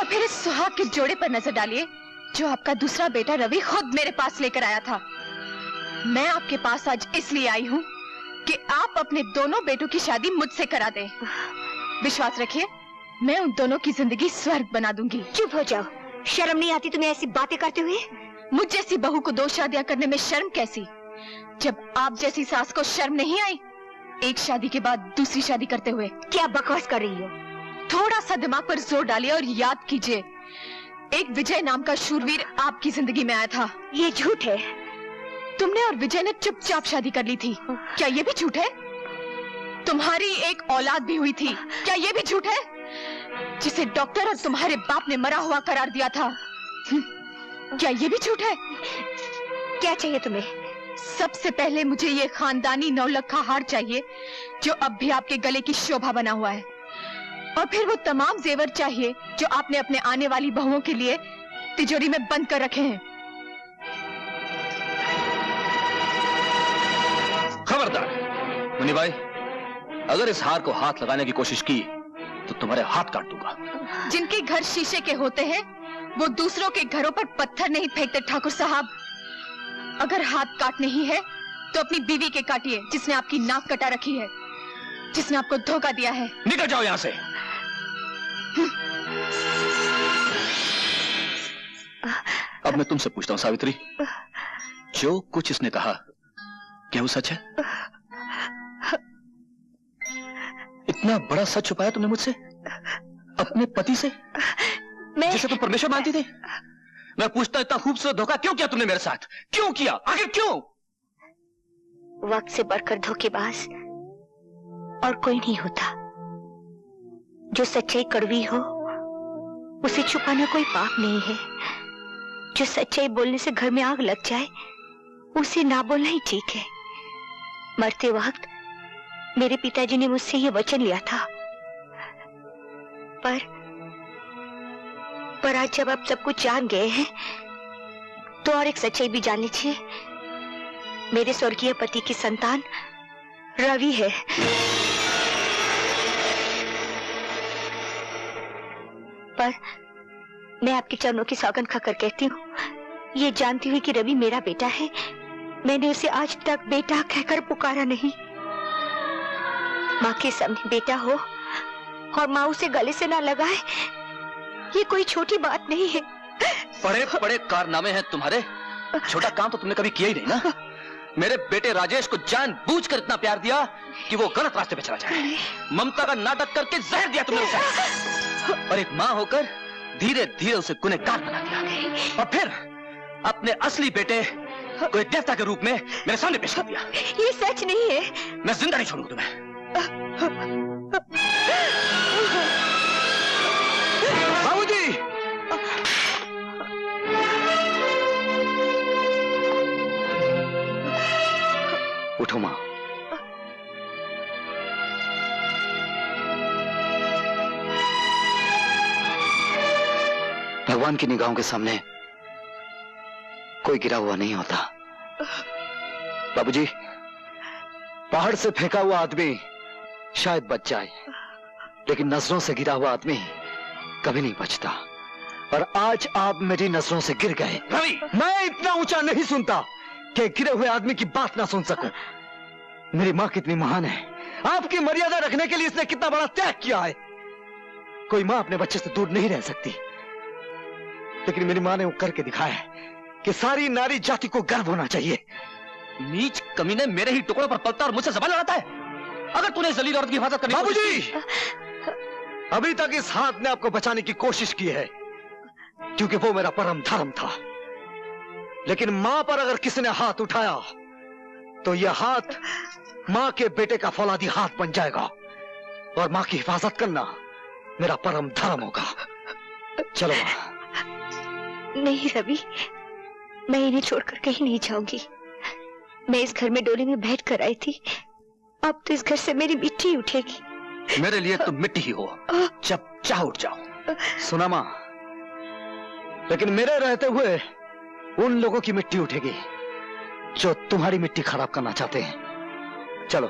और फिर इस सुहाग के जोड़े पर नजर डालिए जो आपका दूसरा बेटा रवि खुद मेरे पास लेकर आया था। मैं आपके पास आज इसलिए आई हूँ कि आप अपने दोनों बेटों की शादी मुझसे करा दें। विश्वास रखिए, मैं उन दोनों की जिंदगी स्वर्ग बना दूंगी। चुप हो जाओ, शर्म नहीं आती तुम्हें ऐसी बातें करते हुए? मुझ जैसी बहू को 2 शादियां करने में शर्म कैसी, जब आप जैसी सास को शर्म नहीं आई एक शादी के बाद दूसरी शादी करते हुए। क्या बकवास कर रही हो? थोड़ा सा दिमाग पर जोर डालिए और याद कीजिए, एक विजय नाम का शूरवीर आपकी जिंदगी में आया था। ये झूठ है। तुमने और विजय ने चुपचाप शादी कर ली थी, क्या ये भी झूठ है? तुम्हारी एक औलाद भी हुई थी, क्या ये भी झूठ है? जिसे डॉक्टर और तुम्हारे बाप ने मरा हुआ करार दिया था, क्या ये भी झूठ है? क्या चाहिए तुम्हें? सबसे पहले मुझे ये खानदानी 9 लखा हार चाहिए जो अब भी आपके गले की शोभा बना हुआ है, और फिर वो तमाम जेवर चाहिए जो आपने अपने आने वाली बहुओं के लिए तिजोरी में बंद कर रखे हैं। खबरदार मुन्नी भाई, अगर इस हार को हाथ लगाने की कोशिश की तो तुम्हारे हाथ काट दूंगा। जिनके घर शीशे के होते हैं वो दूसरों के घरों पर पत्थर नहीं फेंकते ठाकुर साहब। अगर हाथ काटने ही है तो अपनी बीवी के काटिए जिसने आपकी नाक कटा रखी है, जिसने आपको धोखा दिया है। निकल जाओ यहाँ से। अब मैं तुमसे पूछता हूँ सावित्री, जो कुछ इसने कहा क्या वो सच है? इतना बड़ा सच छुपाया तुमने मुझसे, अपने पति से, जिसे तुम परमेश्वर मानती थी? मैं पूछता इतना खूबसूरत धोखा क्यों किया तुमने मेरे साथ? क्यों किया, आखिर क्यों? वक्त से बढ़कर धोखेबाज और कोई नहीं होता। जो सच्चाई कड़वी हो उसे छुपाना कोई पाप नहीं है। जो सच्चाई बोलने से घर में आग लग जाए उसे ना बोलना ही ठीक है। मरते वक्त मेरे पिताजी ने मुझसे ये वचन लिया था, पर आज जब आप सब कुछ जान गए हैं तो और एक सच्चाई भी जान लीजिए। मेरे स्वर्गीय पति की संतान रवि है। पर मैं आपके चरणों की सौगंध खाकर कहती हूँ, ये जानती हुई कि रवि मेरा बेटा है, मैंने उसे आज तक बेटा कहकर पुकारा नहीं। माँ के सामने बेटा हो और माँ उसे गले से ना लगाए, ये कोई छोटी बात नहीं है। बड़े बड़े कारनामे हैं तुम्हारे, छोटा काम तो तुमने कभी किया ही नहीं ना। मेरे बेटे राजेश को जानबूझकर इतना प्यार दिया कि वो गलत रास्ते पे चला जाए। ममता का नाटक करके जहर दिया तुमने उसे, और एक माँ होकर धीरे धीरे उसे गुनहगार बना दिया, और फिर अपने असली बेटे को एक देवता के रूप में मेरे सामने पेश कर दिया। ये सच नहीं है। मैं जिंदा नहीं छोड़ूंगा तुम्हें। बाबूजी, उठो मां। भगवान की निगाहों के सामने कोई गिरा हुआ नहीं होता। बाबूजी, पहाड़ से फेंका हुआ आदमी शायद बच जाए, लेकिन नजरों से गिरा हुआ आदमी कभी नहीं बचता। और आज आप मेरी नजरों से गिर गए। रवि, मैं इतना ऊंचा नहीं सुनता कि गिरे हुए आदमी की बात ना सुन सकूं। मेरी माँ कितनी महान है, आपकी मर्यादा रखने के लिए इसने कितना बड़ा त्याग किया है। कोई माँ अपने बच्चे से दूर नहीं रह सकती, लेकिन मेरी माँ ने वो करके दिखाया है कि सारी नारी जाति को गर्व होना चाहिए। नीच कमीने मेरे ही टुकड़ों पर पलता और मुझसे ज़बान लड़ाता है। अगर तूने जलील औरत की हिफाजत करनी, बाबूजी, अभी तक इस हाथ ने आपको बचाने की कोशिश की है क्योंकि वो मेरा परम धर्म था, लेकिन मां पर अगर किसी ने हाथ उठाया तो यह हाथ मां के बेटे का फौलादी हाथ बन जाएगा, और मां की हिफाजत करना मेरा परम धर्म होगा। चलो मां। नहीं रवि, मैं इन्हें छोड़कर कहीं नहीं जाऊंगी। मैं इस घर में डोली में बैठ कर आई थी, अब तो इस घर से मेरी मिट्टी उठेगी। मेरे लिए तुम मिट्टी ही हो, जब चाह उठ जाओ। सुना मां, लेकिन मेरे रहते हुए उन लोगों की मिट्टी उठेगी जो तुम्हारी मिट्टी खराब करना चाहते हैं। चलो।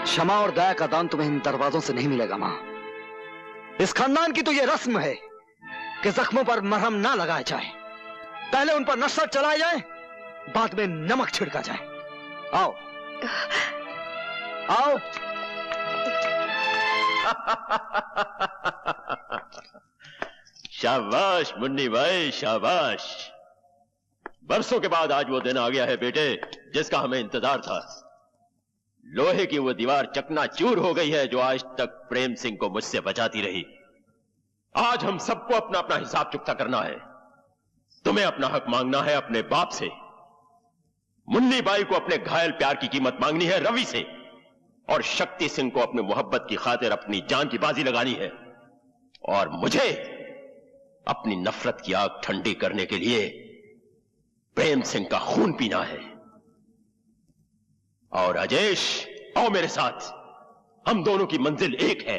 क्षमा और दया का दान तुम्हें इन दरवाजों से नहीं मिलेगा मां। इस खानदान की तो यह रस्म है कि जख्मों पर मरहम ना लगाया जाए, पहले उन पर नशर चलाया जाए, बाद में नमक छिड़का जाए। आओ आओ। शाबाश मुन्नी भाई शाबाश। बरसों के बाद आज वो दिन आ गया है बेटे जिसका हमें इंतजार था। लोहे की वो दीवार चकनाचूर हो गई है जो आज तक प्रेम सिंह को मुझसे बचाती रही। आज हम सबको अपना अपना हिसाब चुकता करना है। तुम्हें अपना हक मांगना है अपने बाप से, मुन्नी बाई को अपने घायल प्यार की कीमत मांगनी है रवि से, और शक्ति सिंह को अपने मोहब्बत की खातिर अपनी जान की बाजी लगानी है, और मुझे अपनी नफरत की आग ठंडी करने के लिए प्रेम सिंह का खून पीना है। और राजेश आओ मेरे साथ, हम दोनों की मंजिल एक है।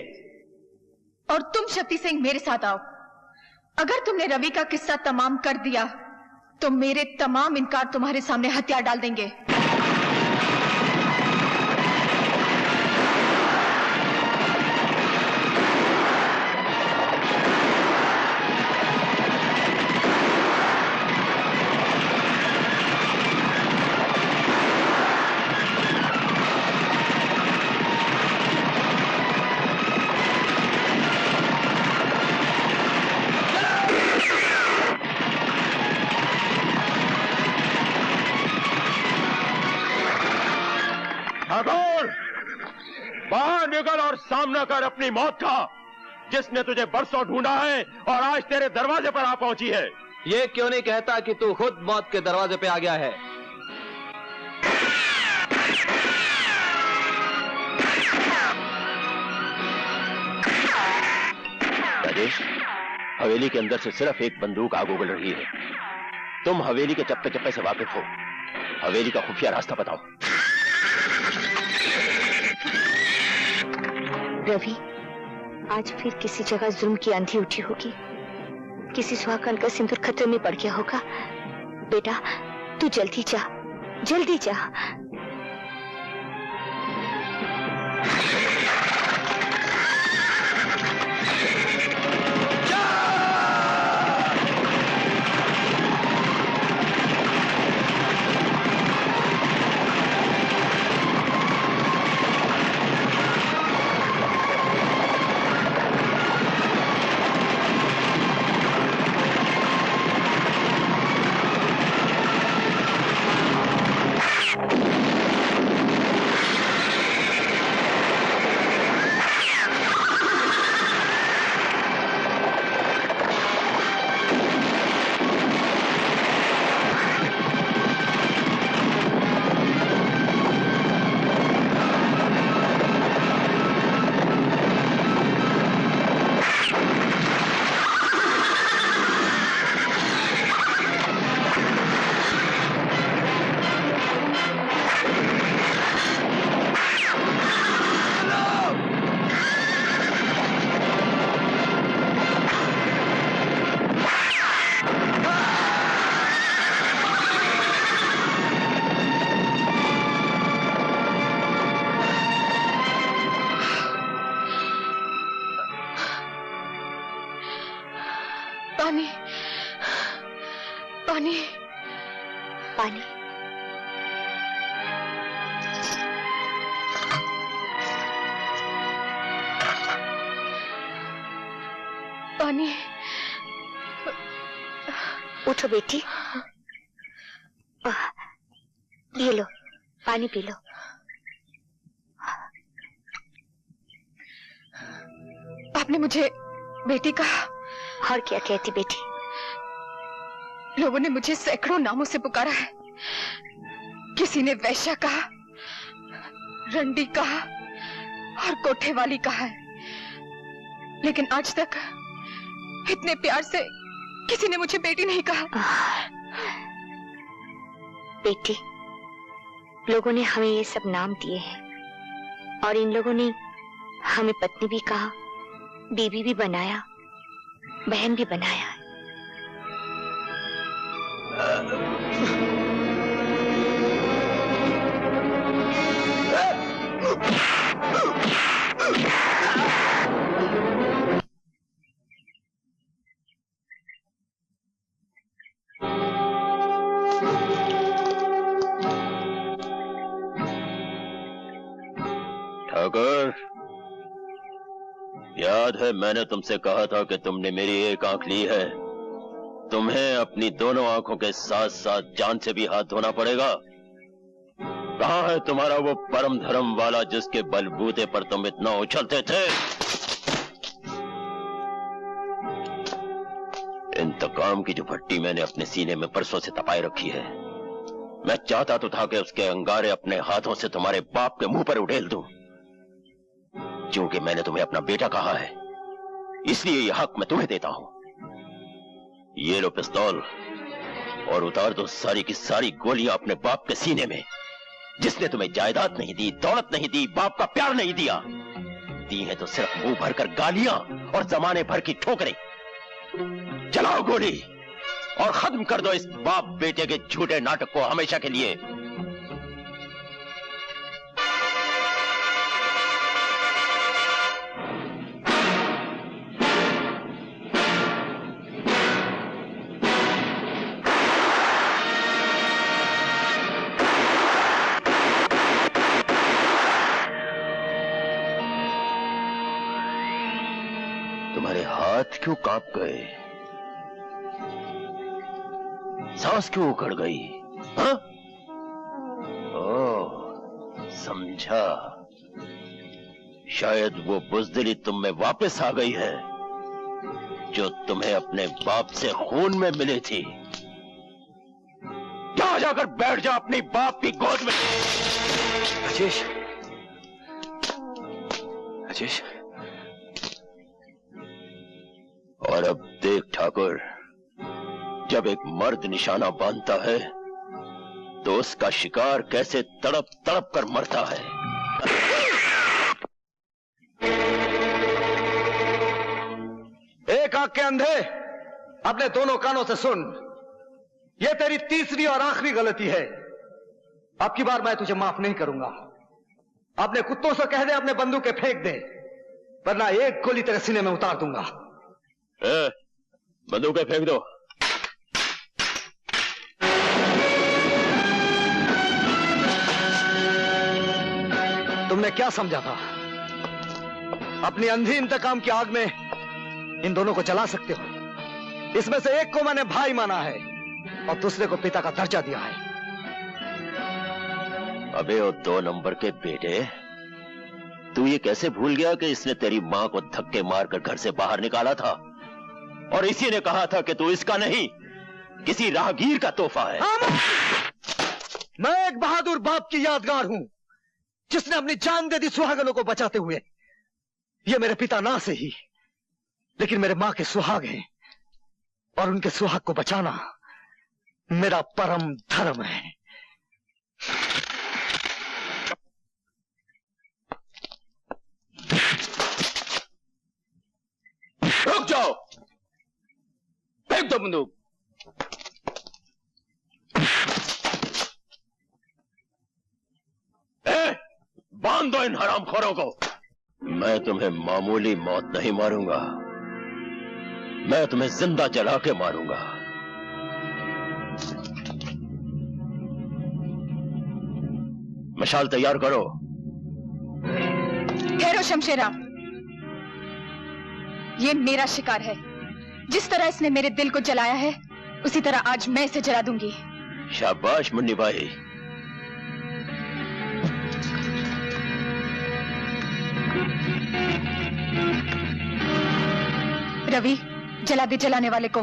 और तुम शक्ति सिंह मेरे साथ आओ। अगर तुमने रवि का किस्सा तमाम कर दिया तो मेरे तमाम इनकार तुम्हारे सामने हथियार डाल देंगे। बाहर निकल और सामना कर अपनी मौत का, जिसने तुझे बरसों ढूंढा है और आज तेरे दरवाजे पर आ पहुंची है। ये क्यों नहीं कहता कि तू खुद मौत के दरवाजे पे आ गया है? राजेश, हवेली के अंदर से सिर्फ एक बंदूक आग उगल रही है। तुम हवेली के चप्पे चप्पे से वाकिफ हो, हवेली का खुफिया रास्ता बताओ। रवि, आज फिर किसी जगह जुल्म की आंधी उठी होगी, किसी सुहागन का सिंदूर खतरे में पड़ गया होगा। बेटा तू जल्दी जा, जल्दी जा। पानी, पानी, पानी। पानी। उठो बेटी, ये लो पानी पी लो। आपने मुझे बेटी कहा? और क्या कहती बेटी? लोगों ने मुझे सैकड़ों नामों से पुकारा है। किसी ने वैश्या कहा, रंडी कहा और कोठे वाली कहा है, लेकिन आज तक इतने प्यार से किसी ने मुझे बेटी नहीं कहा। बेटी, लोगों ने हमें ये सब नाम दिए हैं और इन लोगों ने हमें पत्नी भी कहा, बीवी भी बनाया, बहन भी बनाया। ठाकुर, याद है मैंने तुमसे कहा था कि तुमने मेरी एक आंख ली है, तुम्हें अपनी दोनों आंखों के साथ साथ जान से भी हाथ धोना पड़ेगा। कहां है तुम्हारा वो परम धर्म वाला जिसके बलबूते पर तुम इतना उछलते थे? इंतकाम की जो भट्टी मैंने अपने सीने में परसों से तपाए रखी है, मैं चाहता तो था कि उसके अंगारे अपने हाथों से तुम्हारे बाप के मुंह पर उड़ेल दूं। क्योंकि मैंने तुम्हें अपना बेटा कहा है, इसलिए यह हक मैं तुम्हें देता हूं। ये लो पिस्तौल और उतार दो सारी की सारी गोलियां अपने बाप के सीने में, जिसने तुम्हें जायदाद नहीं दी, दौलत नहीं दी, बाप का प्यार नहीं दिया, दी है तो सिर्फ मुंह भरकर गालियां और जमाने भर की ठोकरें। चलाओ गोली और खत्म कर दो इस बाप बेटे के झूठे नाटक को हमेशा के लिए। तुम्हारे हाथ क्यों कांप गए? सांस क्यों उखड़ गई? हाँ? ओह, समझा। शायद वो बुज़दिली तुम में वापस आ गई है जो तुम्हें अपने बाप से खून में मिली थी। जाकर बैठ जा अपनी बाप की गोद में। राजेश, राजेश। और अब देख ठाकुर, जब एक मर्द निशाना बांधता है तो उसका शिकार कैसे तड़प तड़प कर मरता है। एक आंख के अंधे, अपने दोनों कानों से सुन, यह तेरी तीसरी और आखिरी गलती है। अब की बार मैं तुझे माफ नहीं करूंगा। अपने कुत्तों से कह दे अपने बंदूकें फेंक दे, वरना एक गोली तेरे सीने में उतार दूंगा। बंदूकें फेंक दो। तुमने क्या समझा था? अपनी अंधी इंतकाम की आग में इन दोनों को जला सकते हो? इसमें से एक को मैंने भाई माना है और दूसरे को पिता का दर्जा दिया है। अबे वो 2 नंबर के बेटे, तू ये कैसे भूल गया कि इसने तेरी मां को धक्के मारकर घर से बाहर निकाला था और इसी ने कहा था कि तू इसका नहीं, किसी राहगीर का तोहफा है। मैं एक बहादुर बाप की यादगार हूं जिसने अपनी जान दे दी सुहागनों को बचाते हुए। ये मेरे पिता ना से ही, लेकिन मेरे मां के सुहाग हैं और उनके सुहाग को बचाना मेरा परम धर्म है। रुक जाओ, फेंक दो बंदूक। बांध दो इन हरामखोरों को। मैं तुम्हें मामूली मौत नहीं मारूंगा, मैं तुम्हें जिंदा जला के मारूंगा। मशाल तैयार करो। ठहरो शमशेरा, ये मेरा शिकार है। जिस तरह इसने मेरे दिल को जलाया है, उसी तरह आज मैं इसे जला दूंगी। शाबाश मुन्नी भाई। रवि, जला दे जलाने वाले को।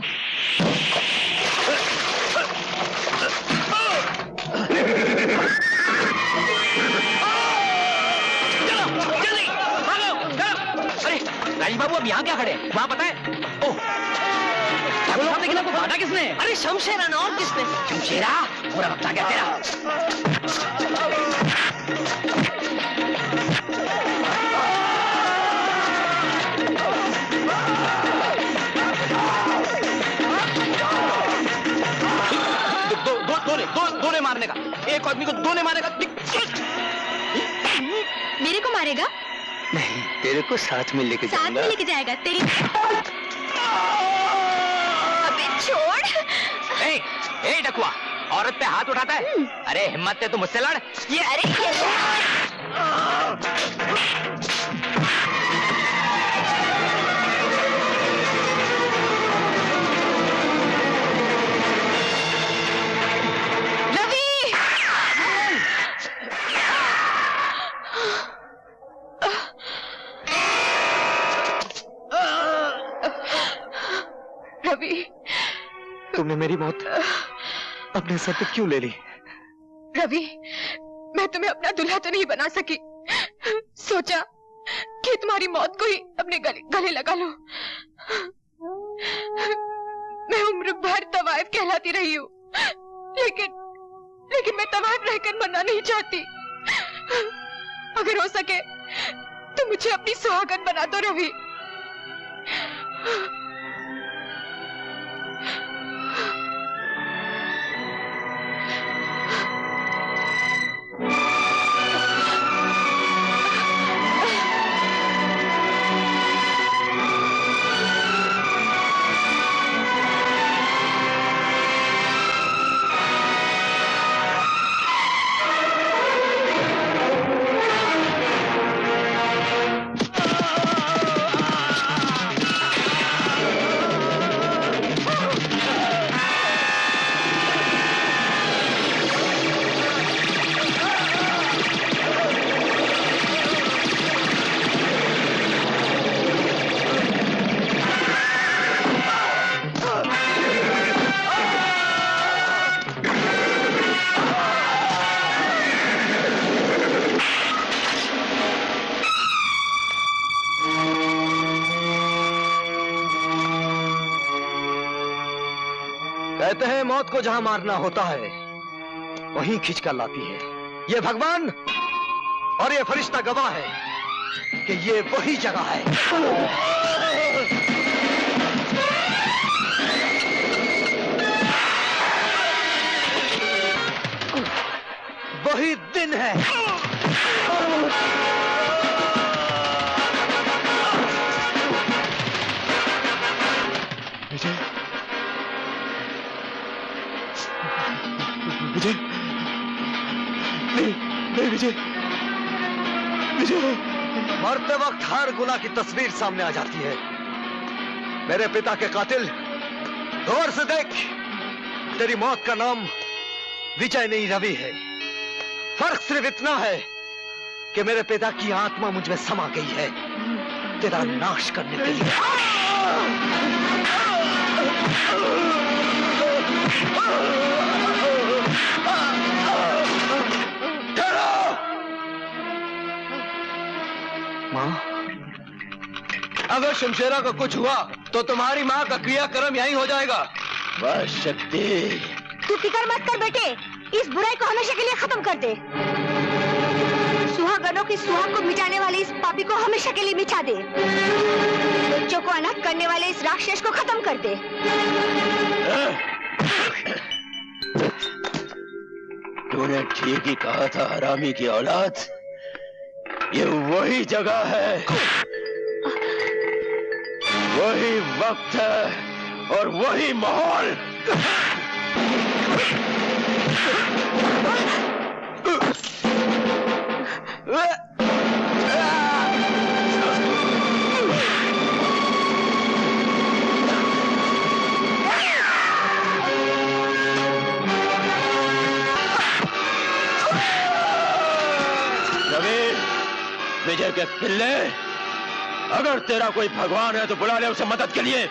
राजीव बाबू अब यहाँ क्या खड़े? वहाँ पता है? ओह, लेकिन आपको बांधा किसने? अरे शमशेरा ना, और किसने? शमशेरा, पूरा वक्त आ गया तेरा। दोने मारने का, एक आदमी को दोने मारेगा। मेरे को मारेगा? नहीं, तेरे को साथ में लेके साथ में लेके जाएगा तेरी। अबे छोड़। ए डकुआ, औरत पे हाथ उठाता है? अरे हिम्मत है तो मुझसे लड़। ये अरे रवि, तुमने मेरी मौत अपने सर पे क्यों ले ली? रवि, मैं तुम्हें अपना दूल्हा तो नहीं बना सकी, सोचा कि तुम्हारी मौत को ही अपने गले लगा लो। मैं उम्र भर तवाइफ कहलाती रही हूँ, लेकिन मैं तवाइफ रहकर मरना नहीं चाहती। अगर हो सके तो मुझे अपनी सुहागन बना दो रवि। कहते हैं मौत को जहां मारना होता है वहीं खींच कर लाती है। ये भगवान और ये फरिश्ता गवाह है कि ये वही जगह है। वही दिन है। विजय, विजय, नहीं विजय, विजय। मरते वक्त हर गुनाह की तस्वीर सामने आ जाती है। मेरे पिता के कातिल, गौर से देख, तेरी मौत का नाम विजय नहीं रवि है। फर्क सिर्फ इतना है कि मेरे पिता की आत्मा मुझ में समा गई है तेरा नाश करने के लिए। माँ, अगर शमशेरा को कुछ हुआ तो तुम्हारी माँ का क्रियाक्रम यहीं हो जाएगा। बस शक्ति, तू फिक्र मत कर बेटे, इस बुराई को हमेशा के लिए खत्म कर दे। सुहागनों की सुहाग को मिटाने वाले इस पापी को हमेशा के लिए मिटा दे। बच्चों को अनाथ करने वाले इस राक्षस को खत्म कर दे। तूने ठीक ही कहा था हरामी की औलाद, ये वही जगह है, वही वक्त है और वही माहौल। विजय के पिल्ले, अगर तेरा कोई भगवान है तो बुला ले उसे मदद के लिए,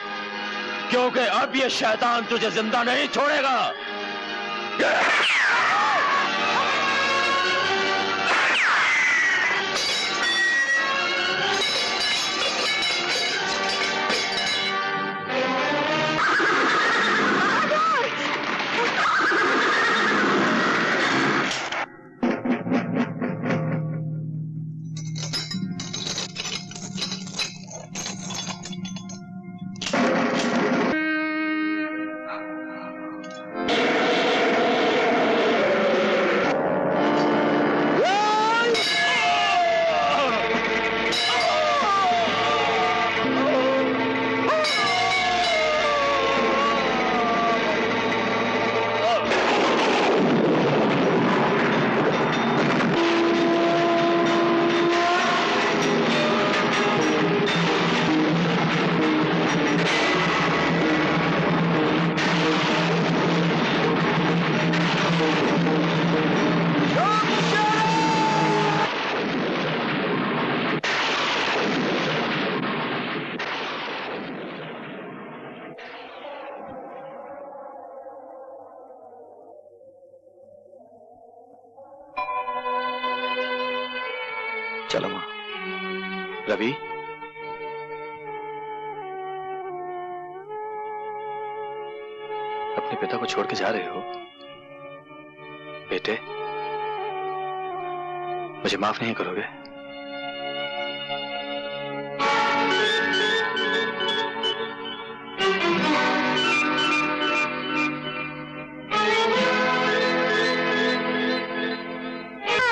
क्योंकि अब ये शैतान तुझे जिंदा नहीं छोड़ेगा। चलो माँ। रवि, अपने पिता को छोड़ के जा रहे हो? बेटे, मुझे माफ नहीं करोगे?